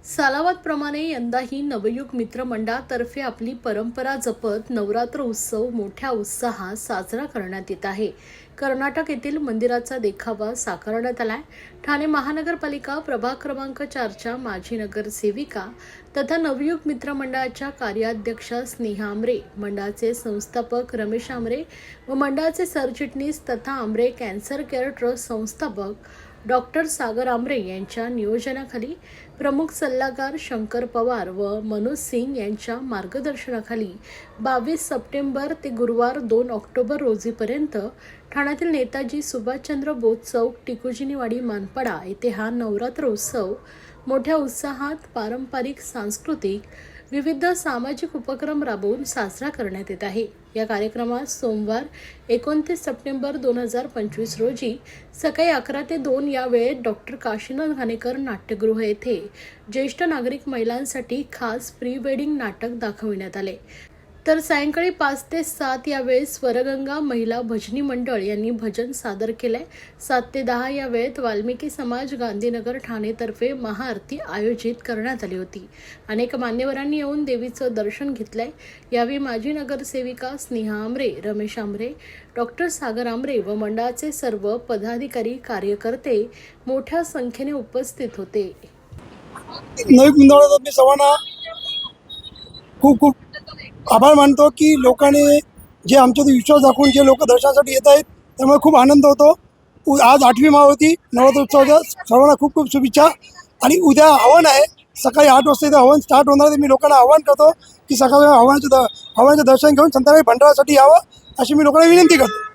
सालावादप्रमाणे यंदाही नवयुग मित्र मंडळातर्फे आपली परंपरा जपत नवरात्र उत्सव मोठ्या उत्साहात साजरा करण्यात येत आहे. कर्नाटक येथील मंदिराचा देखावा साकारण्यात आलाय. ठाणे महानगरपालिका प्रभाग क्रमांक 4च्या माजी नगरसेविका तथा नवयुग मित्र मंडळाच्या कार्याध्यक्षा स्नेहा आमरे, मंडळाचे संस्थापक रमेश आमरे व मंडळाचे सरचिटणीस तथा आमरे कॅन्सर केअर ट्रस्ट संस्थापक डॉक्टर सागर आमरे यांच्या नियोजनाखाली प्रमुख सल्लागार शंकर पवार व मनोज सिंग यांच्या मार्गदर्शनाखाली 22 सप्टेंबर ते गुरुवार 2 ऑक्टोबर रोजीपर्यंत ठाण्यातील नेताजी सुभाषचंद्र बोस चौक, टिकुजिनीवाडी, मानपाडा येथे हा नवरात्र उत्सव मोठ्या उत्साहात पारंपरिक, सांस्कृतिक विविध सामाजिक उपक्रम राबवून साजरा करण्यात येत आहे. या कार्यक्रमात सोमवार 29 सप्टेंबर 2025 रोजी सकाळी 11 ते 2 या वेळेत डॉक्टर काशीनाथ घाणेकर नाट्यगृह येथे ज्येष्ठ नागरिक महिलांसाठी खास प्री वेडिंग नाटक दाखविण्यात आले. तर सायंकाळी 5 ते 7 या वेळेस स्वरगंगा महिला भजनी मंडळ यांनी भजन सादर केले. 7 ते 10 या वेळेत वाल्मिकी समाज गांधीनगर ठाणेतर्फे महाआरती आयोजित करण्यात आली होती. अनेक मान्यवरांनी येऊन देवीचं दर्शन घेतलंय. यावेळी माजी नगरसेविका स्नेहा आमरे, रमेश आमरे, डॉक्टर सागर आमरे व मंडळाचे सर्व पदाधिकारी, कार्यकर्ते मोठ्या संख्येने उपस्थित होते. नवीन मंडळाचा मी सर्वांना खूप खूप आभार मानतो की लोकांनी जे आमच्यावर विश्वास दाखवून जे लोक दर्शनासाठी येत आहेत त्यामुळे खूप आनंद होतो. आज 8वी माळ होती नवरात्र उत्सवाच्या. सर्वांना खूप खूप शुभेच्छा. आणि उद्या हवन आहे, सकाळी 8 वाजता इथं हवन स्टार्ट होणार आहे. मी लोकांना आवाहन करतो की सकाळी हवनाचं दर्शन घेऊन संध्याकाळी भंडारासाठी यावं अशी मी लोकांना विनंती करतो.